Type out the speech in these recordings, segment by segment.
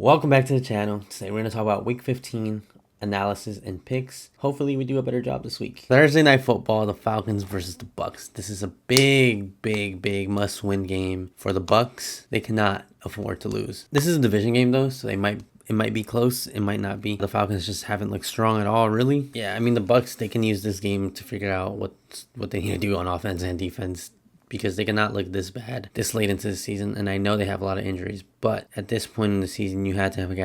Welcome back to the channel. Today we're going to talk about Week 15 analysis and picks. Hopefully we do a better job this week. Thursday Night Football, the Falcons versus the Bucks. This is a big must-win game for the Bucks. They cannot afford to lose. This is a division game though, so it might be close, it might not be. The Falcons just haven't looked strong at all, really. Yeah, I mean, the Bucks, they can use this game to figure out what they need to do on offense and defense, because they cannot look this bad this late into the season. And I know they have a lot of injuries, but at this point in the season, you had to have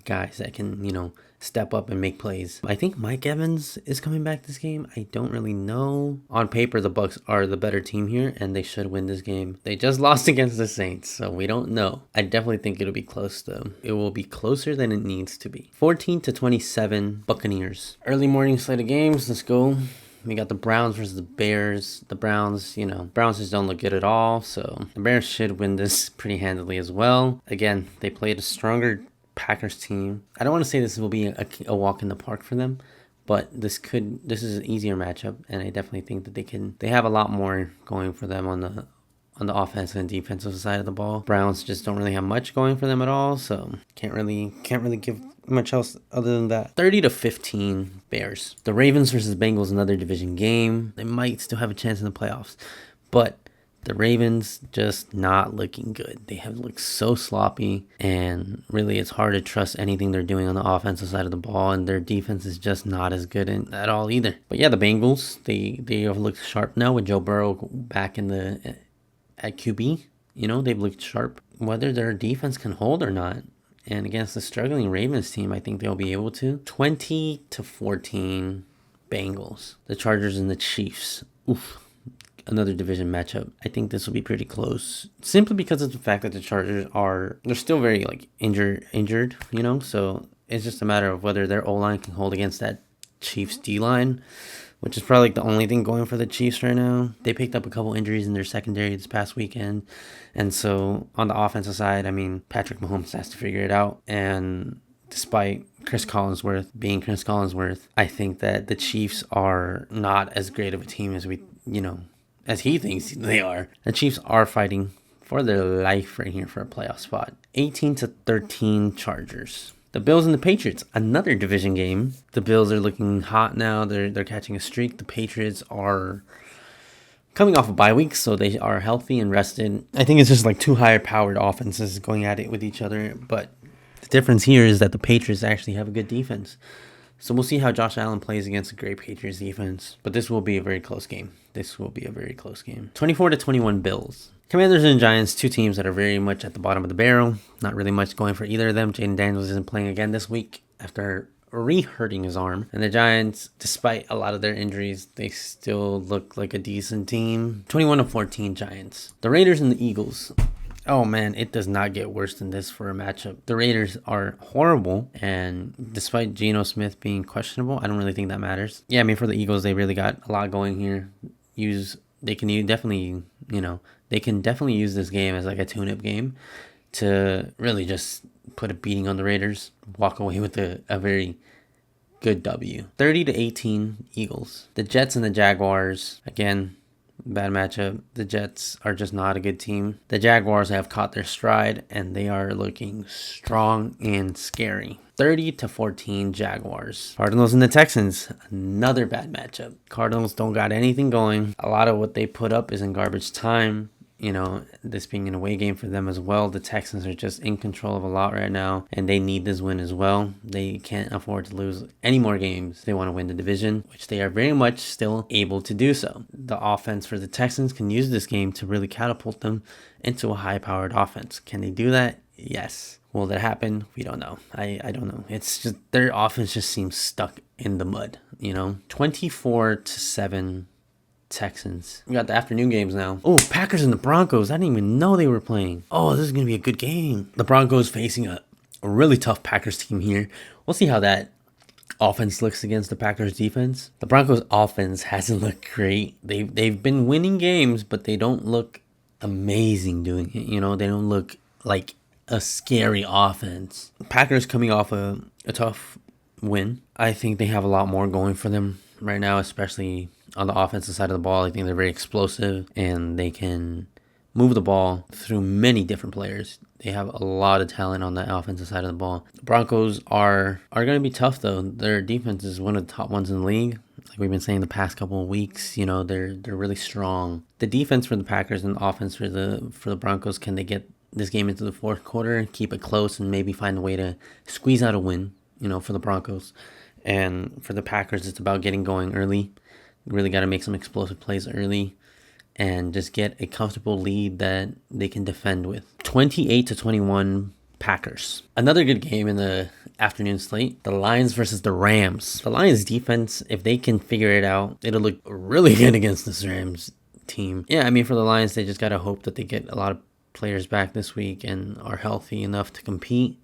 guys that can, step up and make plays. I think Mike Evans is coming back this game. I don't really know. On paper, the Bucks are the better team here, and they should win this game. They just lost against the Saints, so we don't know. I definitely think it'll be close, though. It will be closer than it needs to be. 14-27 Buccaneers. Early morning slate of games. Let's go. We got the Browns versus the Bears. The Browns, Browns just don't look good at all. So the Bears should win this pretty handily as well. Again, they played a stronger Packers team. I don't want to say this will be a walk in the park for them, but this is an easier matchup, and I definitely think that they have a lot more going for them on the offensive and defensive side of the ball. Browns just don't really have much going for them at all, so can't really give much else other than that. 30-15 Bears. The Ravens versus Bengals, another division game. They might still have a chance in the playoffs, but the Ravens just not looking good. They have looked so sloppy, and really it's hard to trust anything they're doing on the offensive side of the ball, and their defense is just not as good at all either. But yeah, the Bengals, they have looked sharp now with Joe Burrow back at QB. They've looked sharp. Whether their defense can hold or not, and against the struggling Ravens team, I think they'll be able to. 20-14 Bengals. The Chargers and the Chiefs. Oof. Another division matchup. I think this will be pretty close, simply because of the fact that the Chargers they're still very injured, so it's just a matter of whether their O-line can hold against that Chiefs D-line, which is probably the only thing going for the Chiefs right now. They picked up a couple injuries in their secondary this past weekend, and so on the offensive side, Patrick Mahomes has to figure it out. And despite Chris Collinsworth being Chris Collinsworth, I think that the Chiefs are not as great of a team as as he thinks they are. The Chiefs are fighting for their life right here for a playoff spot. 18-13 Chargers. The Bills and the Patriots, another division game. The Bills are looking hot now. They're catching a streak. The Patriots are coming off a bye week, so they are healthy and rested. I think it's just two higher-powered offenses going at it with each other. But the difference here is that the Patriots actually have a good defense. So we'll see how Josh Allen plays against a great Patriots defense. But this will be a very close game. 24-21 Bills. Commanders and Giants, two teams that are very much at the bottom of the barrel. Not really much going for either of them. Jaden Daniels isn't playing again this week after re-hurting his arm. And the Giants, despite a lot of their injuries, they still look like a decent team. 21-14 Giants. The Raiders and the Eagles. Oh man, it does not get worse than this for a matchup. The Raiders are horrible, and despite Geno Smith being questionable, I don't really think that matters. Yeah, for the Eagles, they really got a lot going here. They can definitely use this game as a tune-up game to really just put a beating on the Raiders, walk away with a very good W. 30-18 Eagles. The Jets and the Jaguars, again, bad matchup. The Jets are just not a good team. The Jaguars have caught their stride, and they are looking strong and scary. 30-14 Jaguars. Cardinals and the Texans, another bad matchup. Cardinals don't got anything going. A lot of what they put up is in garbage time. This being an away game for them as well. The Texans are just in control of a lot right now, and they need this win as well. They can't afford to lose any more games. They want to win the division, which they are very much still able to do so. The offense for the Texans can use this game to really catapult them into a high-powered offense. Can they do that? Yes. Will that happen? We don't know. I don't know. It's just their offense just seems stuck in the mud, 24-7 Texans. We got the afternoon games now. Oh, Packers and the Broncos. I didn't even know they were playing. Oh, this is going to be a good game. The Broncos facing a really tough Packers team here. We'll see how that offense looks against the Packers defense. The Broncos offense hasn't looked great. They've been winning games, but they don't look amazing doing it. They don't look like a scary offense. Packers coming off a tough win. I think they have a lot more going for them right now, especially on the offensive side of the ball. I think they're very explosive, and they can move the ball through many different players. They have a lot of talent on the offensive side of the ball. The Broncos are going to be tough, though. Their defense is one of the top ones in the league. Like we've been saying the past couple of weeks, they're really strong. The defense for the Packers and the offense for the Broncos, can they get this game into the fourth quarter, keep it close, and maybe find a way to squeeze out a win, for the Broncos. And for the Packers, it's about getting going early. Really got to make some explosive plays early and just get a comfortable lead that they can defend with. 28-21 Packers. Another good game in the afternoon slate. The Lions versus the Rams. The Lions defense, if they can figure it out, it'll look really good against this Rams team. Yeah, I mean, for the Lions, they just got to hope that they get a lot of players back this week and are healthy enough to compete.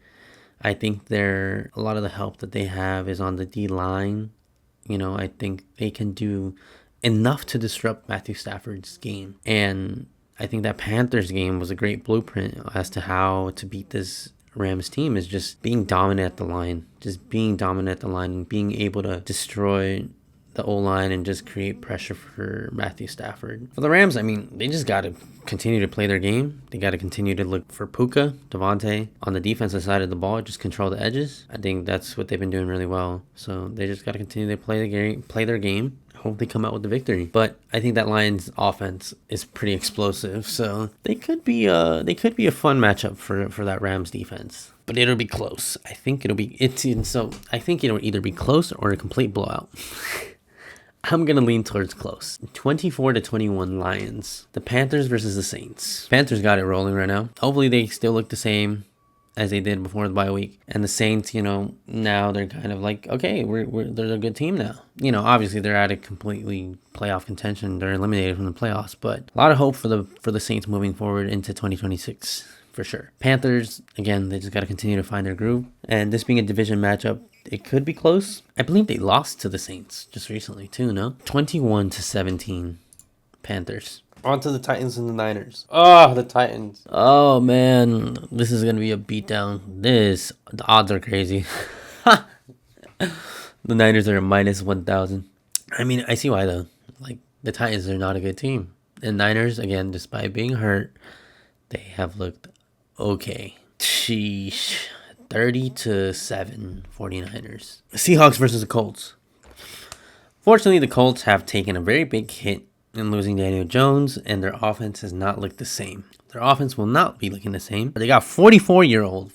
I think a lot of the help that they have is on the D-line. I think they can do enough to disrupt Matthew Stafford's game. And I think that Panthers game was a great blueprint as to how to beat this Rams team, is just being dominant at the line. Just being dominant at the line and being able to destroy the O-line and just create pressure for Matthew Stafford. For the Rams, I mean, they just got to continue to play their game. They got to continue to look for Puka, Devontae. On the defensive side of the ball, just control the edges. I think that's what they've been doing really well. So they just got to continue to play their game. Hope they come out with the victory. But I think that Lions offense is pretty explosive. So they could be a fun matchup for that Rams defense. But it'll be close. I think it'll either be close or a complete blowout. I'm going to lean towards close. 24-21 Lions. The Panthers versus the Saints. Panthers got it rolling right now. Hopefully they still look the same as they did before the bye week. And the Saints, now they're kind of like, okay, they're a good team now. Obviously they're out of completely playoff contention. They're eliminated from the playoffs, but a lot of hope for the Saints moving forward into 2026 for sure. Panthers, again, they just got to continue to find their groove. And this being a division matchup, it could be close. I believe they lost to the Saints just recently too, no? 21-17 Panthers. On to the Titans and the Niners. Oh, the Titans. Oh, man. This is going to be a beatdown. The odds are crazy. The Niners are minus 1,000. I mean, I see why, though. Like, the Titans are not a good team. And Niners, again, despite being hurt, they have looked okay. Sheesh. 30-7 49ers. Seahawks versus the Colts. Fortunately, the Colts have taken a very big hit in losing Daniel Jones, and their offense has not looked the same. Their offense will not be looking the same. But they got 44-year-old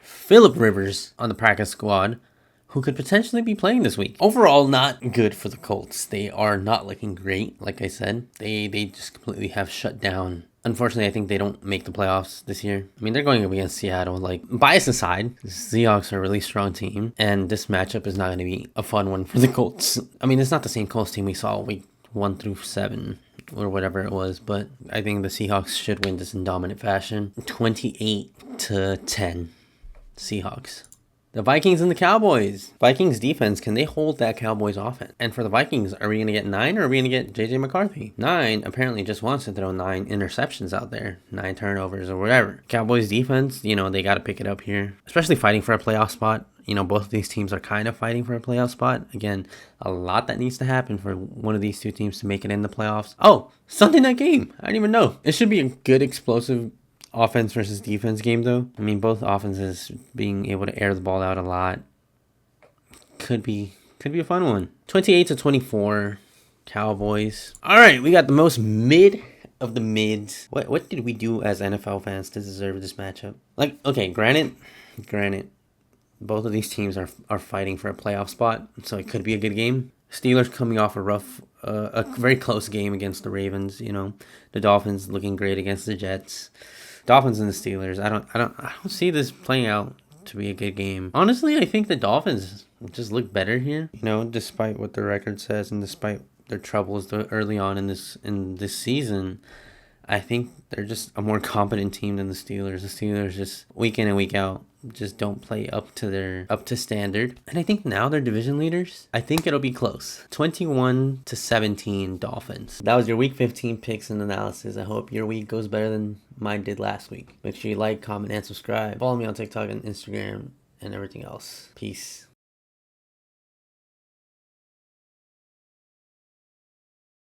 Phillip Rivers on the practice squad, who could potentially be playing this week. Overall, not good for the Colts. They are not looking great, like I said. They just completely have shut down. Unfortunately, I think they don't make the playoffs this year. I mean, they're going up against Seattle. Like, bias aside, the Seahawks are a really strong team, and this matchup is not going to be a fun one for the Colts. I mean, it's not the same Colts team we saw week 1 through 7 or whatever it was, but I think the Seahawks should win this in dominant fashion. 28-10 Seahawks. The Vikings and the Cowboys. Vikings defense, can they hold that Cowboys offense? And for the Vikings, are we going to get 9 or are we going to get JJ McCarthy? 9 apparently just wants to throw 9 interceptions out there. 9 turnovers or whatever. Cowboys defense, they got to pick it up here. Especially fighting for a playoff spot. Both of these teams are kind of fighting for a playoff spot. Again, a lot that needs to happen for one of these two teams to make it in the playoffs. Oh, Sunday night game. I didn't even know. It should be a good, explosive offense versus defense game, though. I mean, both offenses being able to air the ball out a lot could be a fun one. 28-24 Cowboys. All right, we got the most mid of the mids. What did we do as NFL fans to deserve this matchup? Like, okay, granted, both of these teams are fighting for a playoff spot, so it could be a good game. Steelers coming off a very close game against the Ravens. The Dolphins looking great against the Jets. Dolphins and the Steelers. I don't see this playing out to be a good game. Honestly, I think the Dolphins just look better here. Despite what the record says and despite their troubles early on in this season, I think they're just a more competent team than the Steelers. The Steelers just week in and week out just don't play up to standard. And I think now they're division leaders. I think it'll be close. 21-17 Dolphins. That was your week 15 picks and analysis. I hope your week goes better than mine did last week. Make sure you like, comment, and subscribe. Follow me on TikTok and Instagram and everything else. Peace.